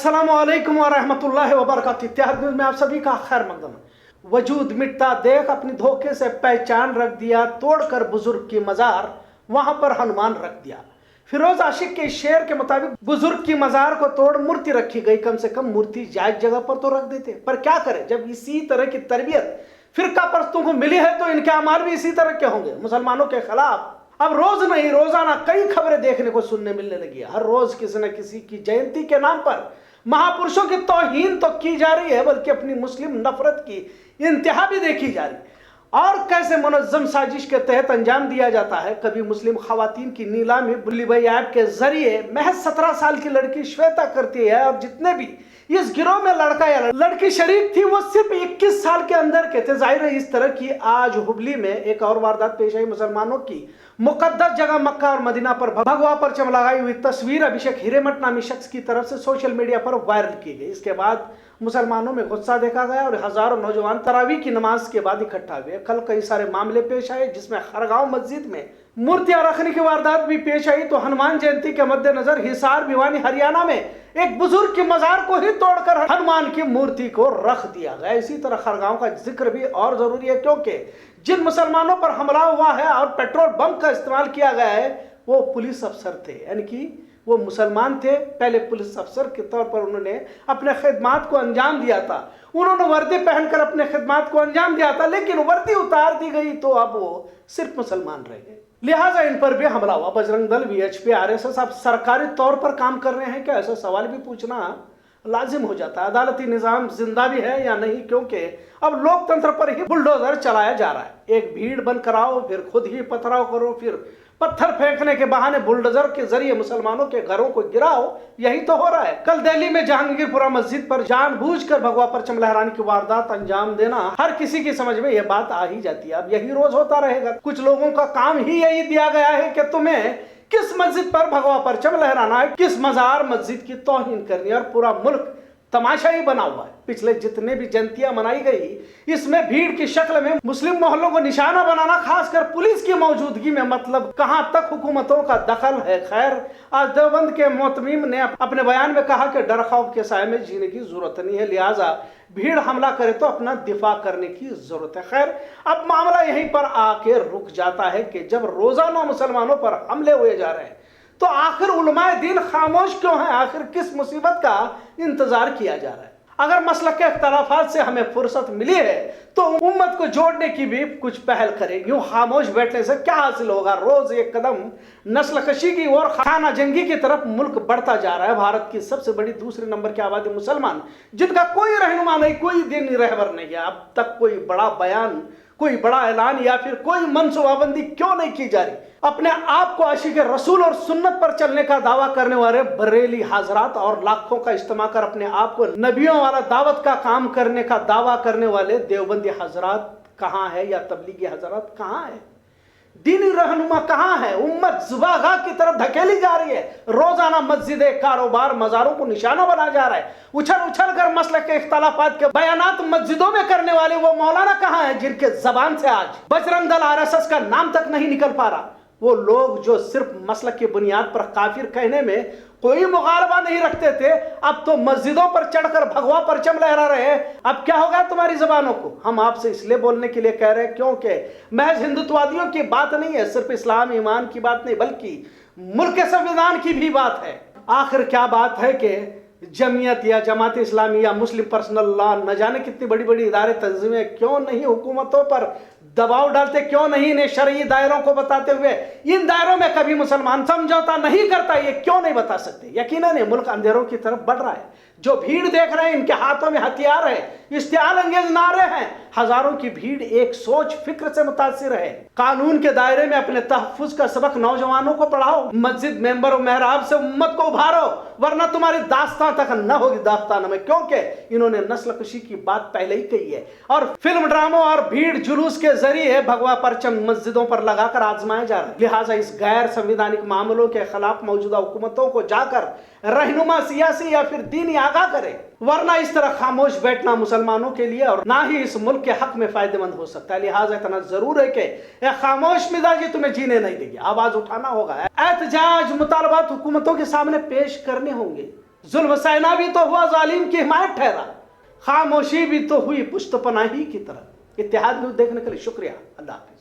अस्सलाम वालेकुम व रहमतुल्लाहि व बरकातुहू। इत्तेहाद न्यूज़ में आप सभी का खैर मकदम। वजूद मिटता देख अपनी धोखे से पहचान रख दिया, तोड़कर बुजुर्ग की मजार वहां पर हनुमान रख दिया। फिरोज आशिक के शेर के मुताबिक बुजुर्ग की मजार को तोड़ मूर्ति रखी गई। कम से कम मूर्ति जायज जगह पर तो रख देते, पर क्या करें, जब इसी तरह की तरबियत फिरका परस्तों को मिली है तो इनके अमाल भी इसी तरह के होंगे। मुसलमानों के खिलाफ अब रोज नहीं रोजाना कई खबरें देखने को सुनने मिलने लगी है। हर रोज किसी न किसी की जयंती के नाम पर महापुरुषों की तौहीन तो की जा रही है, बल्कि अपनी मुस्लिम नफरत की इंतहा भी देखी जा रही है। और कैसे मुनज्जम साजिश के तहत अंजाम दिया जाता है। कभी मुस्लिम खवातीन की नीलामी बुल्ली भाई ऐप के जरिए महज 17 साल की लड़की श्वेता करती है, और जितने भी इस गिरोह में लड़का या लड़की शरीक थी वो सिर्फ 21 साल के अंदर के थे। जाहिर है इस तरह की आज हुबली में एक और वारदात पेश आई। मुसलमानों की मुकद्दस जगह मक्का और मदीना पर भगवा परचम लगाई हुई तस्वीर अभिषेक हिरेमठ नामी शख्स की तरफ से सोशल मीडिया पर वायरल की गई। इसके बाद मुसलमानों में गुस्सा देखा गया और हजारों नौजवान तरावी की नमाज के बाद इकट्ठा हुए। कल कई सारे मामले पेश आए, जिसमें खरगांव मस्जिद में मूर्तियां रखने की वारदात भी पेश आई। तो हनुमान जयंती के मद्देनजर हिसार भिवानी हरियाणा में एक बुजुर्ग की मजार को ही तोड़कर हनुमान की मूर्ति को रख दिया गया। इसी तरह खरगांव का जिक्र भी और जरूरी है, क्योंकि जिन मुसलमानों पर हमला हुआ है और पेट्रोल बम का इस्तेमाल किया गया है वो पुलिस अफसर थे, यानी कि वो मुसलमान थे। पहले पुलिस अफसर के तौर पर उन्होंने अपने खिदमात को अंजाम दिया था, उन्होंने वर्दी पहनकर अपने खिदमात को अंजाम दिया था, लेकिन वर्दी उतार दी गई तो अब वो सिर्फ मुसलमान रह गए, लिहाजा इन पर भी हमला हुआ। बजरंग दल, वीएचपी, आरएसएस अब सरकारी तौर पर काम कर रहे हैं क्या, ऐसा सवाल भी पूछना लाजिम हो जाता है। अदालती निज़ाम जिंदा भी है या नहीं, क्योंकि अब लोकतंत्र पर ही बुलडोजर चलाया जा रहा है। एक भीड़ बन कराओ, फिर खुद ही पथराव करो, फिर पत्थर फेंकने के बहाने बुलडोजर के जरिए मुसलमानों के घरों को गिराओ, यही तो हो रहा है। कल दिल्ली में जहांगीरपुरा मस्जिद पर जानबूझकर भगवा परचम लहराने की वारदात अंजाम देना हर किसी की समझ में यह बात आ ही जाती है। अब यही रोज होता रहेगा। कुछ लोगों का काम ही यही दिया गया है कि तुम्हें किस मस्जिद पर भगवा परचम लहराना है, किस मजार मस्जिद की तौहीन करनी है, और पूरा मुल्क तमाशा ही बना हुआ है। पिछले जितने भी जयंतियां मनाई गई इसमें भीड़ की शक्ल में मुस्लिम मोहल्लों को निशाना बनाना, खासकर पुलिस की मौजूदगी में, मतलब कहां तक हुकूमतों का दखल है। खैर, आज देवबंद के मोहतमीम ने अपने बयान में कहा कि डर खौफ के साए में जीने की जरूरत नहीं है, लिहाजा भीड़ हमला करे तो अपना दिफा करने की जरूरत है। खैर, अब मामला यहीं पर आके रुक जाता है कि जब रोजाना मुसलमानों पर हमले हुए जा रहे हैं तो आखिर उलमाए दीन खामोश क्यों है? आखिर किस मुसीबत का इंतजार किया जा रहा है? अगर मसलक के इख्तलाफात से हमें फुर्सत मिली है तो उम्मत को जोड़ने की भी कुछ पहल करें। यूं खामोश बैठने से क्या हासिल होगा? रोज एक कदम नस्ल कशी की और खाना जंगी की तरफ मुल्क बढ़ता जा रहा है। भारत की सबसे बड़ी दूसरे नंबर की आबादी मुसलमान, जिनका कोई रहनुमा नहीं, कोई दीनी रहबर नहीं है। अब तक कोई बड़ा बयान, कोई बड़ा ऐलान या फिर कोई मनसूबाबंदी क्यों नहीं की जा रही? अपने आप को आशिक रसूल और सुन्नत पर चलने का दावा करने वाले बरेली हजरात और लाखों का इस्तेमाल कर अपने आप को नबियों वाला दावत का काम करने का दावा करने वाले देवबंदी हजरात कहाँ है, या तबलीगी हजरात कहाँ है? दीनी रहनुमा कहाँ है? उम्मत जुबागा की तरफ धकेली जा रही है। रोजाना मस्जिदें, कारोबार, मजारों को निशाना बना जा रहा है। उछल उछल कर मसलक के इख्तलाफात के बयानात मस्जिदों में करने वाले वो मौलाना कहाँ है जिनके जबान से आज बजरंग दल, आरएसएस का नाम तक नहीं निकल पा रहा? वो लोग जो सिर्फ मसलक की बुनियाद पर काफिर कहने में कोई मुगालबा नहीं रखते थे, अब तो मस्जिदों पर चढ़कर भगवा परचम लहरा रहे हैं। अब क्या होगा तुम्हारी जबानों को? हम आपसे इसलिए बोलने के लिए कह रहे हैं क्योंकि महज हिंदुत्ववादियों की बात नहीं है, सिर्फ इस्लाम ईमान की बात नहीं, बल्कि मुल्क के संविधान की भी बात है। आखिर क्या बात है कि जमीयत या जमात इस्लामी या मुस्लिम पर्सनल लॉ, न जाने कितनी बड़ी बड़ी इदारे तंजीमें क्यों नहीं हुकूमतों पर दबाव डालते, क्यों नहीं इन्हें शरई दायरों को बताते हुए इन दायरों में कभी मुसलमान समझौता नहीं करता, ये क्यों नहीं बता सकते? यकीनन ये मुल्क अंधेरों की तरफ बढ़ रहा है। जो भीड़ देख रहे हैं इनके हाथों में हथियार है, इश्तियाल अंगेज नारे हैं। हजारों की भीड़ एक सोच फिक्र से मुतासिर है। कानून के दायरे में अपने तहफ्फुज का सबक नौजवानों को पढ़ाओ, मस्जिद मेंबर और मेहराब से उम्मत को उभारो, वरना तुम्हारी दास्तां तक न होगी दास्तान में, क्योंकि इन्होंने नस्ल कशी की बात पहले ही कही है और फिल्म ड्रामों और भीड़ जुलूस के जरिए भगवा परचम मस्जिदों पर लगाकर आजमाए जा रहे हैं। लिहाजा इस गैर संवैधानिक मामलों के खिलाफ मौजूदा हुकूमतों को जाकर रहनुमा सियासी या फिर दीनी आगाह करे, वरना इस तरह खामोश बैठना मुसलमानों के लिए और ना ही इस मुल्क के हक में फायदेमंद हो सकता है। लिहाजा इतना जरूर है कि खामोश मिजाजी तुम्हें जीने नहीं देगी, आवाज उठाना होगा, एहतजाज, मुतालबात हुकूमतों के सामने पेश करने होंगे। ظلم سہنا بھی تو ہوا ظالم کی حمایت ٹھہرا، خاموشی بھی تو ہوئی پشت پناہی کی طرح۔ اتحاد نیوز دیکھنے کے لیے شکریہ، اللہ حافظ۔